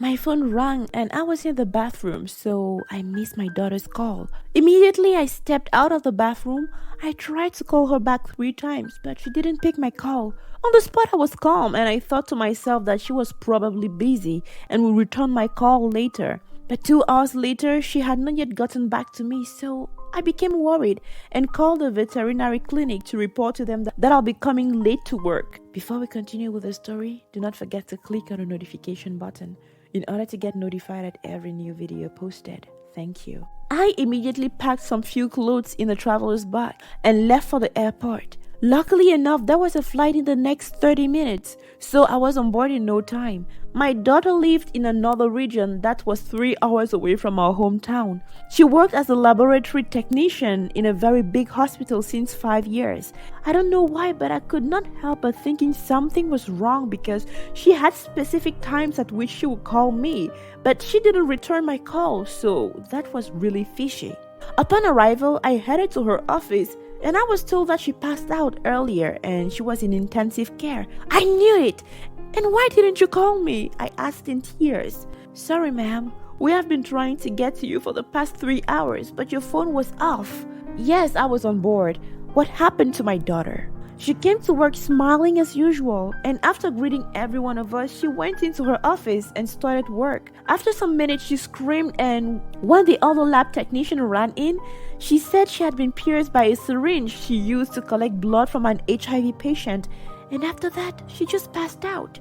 My phone rang and I was in the bathroom, so I missed my daughter's call. Immediately, I stepped out of the bathroom. I tried to call her back 3 times, but she didn't pick my call. On the spot, I was calm and I thought to myself that she was probably busy and would return my call later. But 2 hours later, she had not yet gotten back to me, so I became worried and called the veterinary clinic to report to them that I'll be coming late to work. Before we continue with the story, do not forget to click on the notification button in order to get notified at every new video posted. Thank you. I immediately packed some few clothes in a traveler's bag and left for the airport. Luckily enough, there was a flight in the next 30 minutes, so I was on board in no time. My daughter lived in another region that was 3 hours away from our hometown. She worked as a laboratory technician in a very big hospital since 5 years. I don't know why, but I could not help but thinking something was wrong because she had specific times at which she would call me, but she didn't return my call, so that was really fishy. Upon arrival, I headed to her office and I was told that she passed out earlier and she was in intensive care. I knew it! And why didn't you call me? I asked in tears. Sorry, ma'am. We have been trying to get to you for the past 3 hours, but your phone was off. Yes, I was on board. What happened to my daughter? She came to work smiling as usual, and after greeting every one of us, she went into her office and started work. After some minutes, she screamed, and when the other lab technician ran in, she said she had been pierced by a syringe she used to collect blood from an HIV patient, and after that, she just passed out.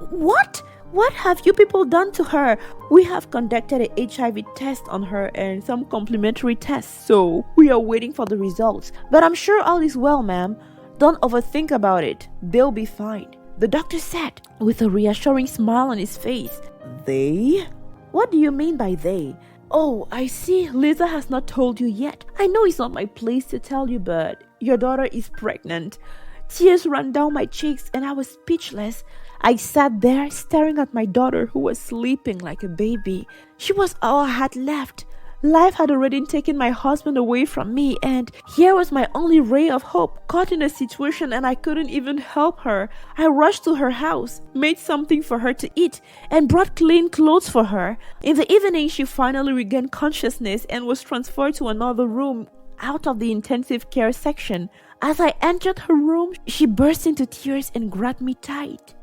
What? What have you people done to her? We have conducted a HIV test on her and some complementary tests, so we are waiting for the results. But I'm sure all is well, ma'am. Don't overthink about it. They'll be fine, the doctor said, with a reassuring smile on his face. They? What do you mean by they? Oh, I see. Lisa has not told you yet. I know it's not my place to tell you, but your daughter is pregnant. Tears ran down my cheeks and I was speechless. I sat there staring at my daughter who was sleeping like a baby. She was all I had left. Life had already taken my husband away from me, and here was my only ray of hope, caught in a situation and I couldn't even help her. I rushed to her house, made something for her to eat, and brought clean clothes for her. In the evening, she finally regained consciousness and was transferred to another room out of the intensive care section. As I entered her room, she burst into tears and grabbed me tight.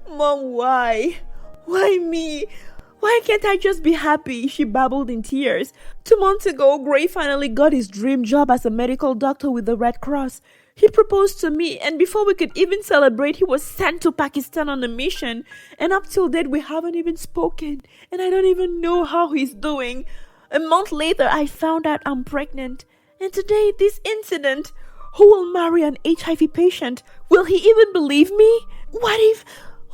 Mom, why? Why me? Why can't I just be happy? She babbled in tears. 2 months ago, Gray finally got his dream job as a medical doctor with the Red Cross. He proposed to me, and before we could even celebrate, he was sent to Pakistan on a mission. And up till date, we haven't even spoken, and I don't even know how he's doing. A month later, I found out I'm pregnant. And today, this incident. Who will marry an HIV patient? Will he even believe me? What if...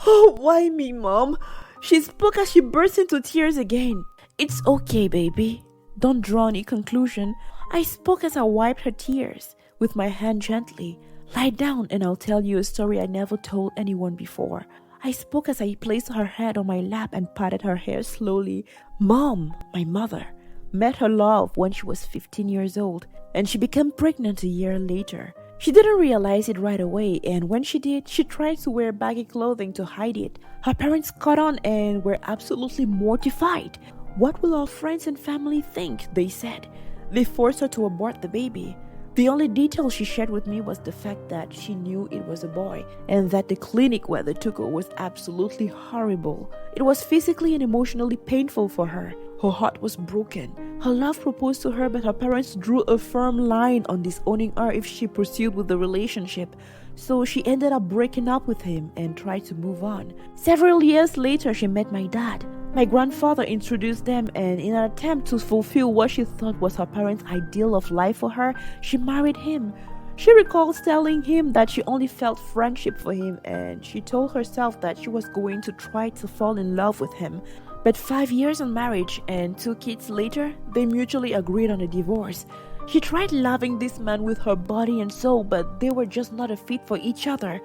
Oh, why me, Mom? She spoke as she burst into tears again. It's okay, baby. Don't draw any conclusion. I spoke as I wiped her tears with my hand gently. Lie down and I'll tell you a story I never told anyone before. I spoke as I placed her head on my lap and patted her hair slowly. Mom, my mother, met her love when she was 15 years old, and she became pregnant a year later. She didn't realize it right away, and when she did, she tried to wear baggy clothing to hide it. Her parents caught on and were absolutely mortified. What will our friends and family think? They said. They forced her to abort the baby. The only detail she shared with me was the fact that she knew it was a boy, and that the clinic where they took her was absolutely horrible. It was physically and emotionally painful for her. Her heart was broken. Her love proposed to her, but her parents drew a firm line on disowning her if she pursued with the relationship. So she ended up breaking up with him and tried to move on. Several years later, she met my dad. My grandfather introduced them, and in an attempt to fulfill what she thought was her parents' ideal of life for her, she married him. She recalls telling him that she only felt friendship for him, and she told herself that she was going to try to fall in love with him. But 5 years in marriage and 2 kids later, they mutually agreed on a divorce. She tried loving this man with her body and soul, but they were just not a fit for each other.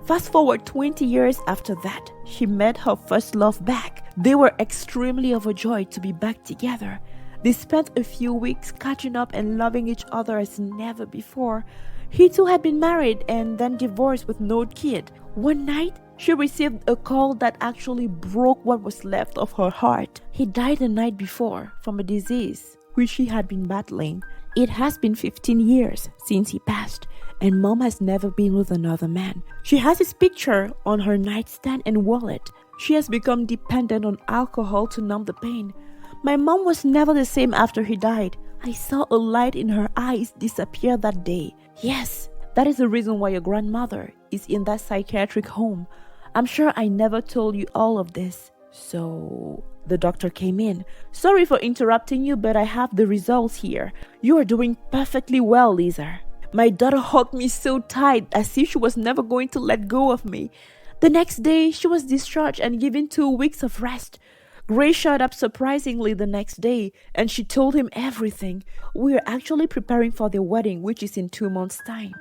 Fast forward 20 years after that, she met her first love back. They were extremely overjoyed to be back together. They spent a few weeks catching up and loving each other as never before. He too had been married and then divorced with no kid. One night, She received a call that actually broke what was left of her heart. He died the night before from a disease which she had been battling. It has been 15 years since he passed, and Mom has never been with another man. She has his picture on her nightstand and wallet. She has become dependent on alcohol to numb the pain. My mom was never the same after he died. I saw a light in her eyes disappear that day. Yes, that is the reason why your grandmother is in that psychiatric home. I'm sure I never told you all of this. So, the doctor came in. Sorry for interrupting you, but I have the results here. You are doing perfectly well, Lisa. My daughter hugged me so tight as if she was never going to let go of me. The next day, she was discharged and given 2 weeks of rest. Grace showed up surprisingly the next day, and she told him everything. We are actually preparing for their wedding, which is in 2 months' time.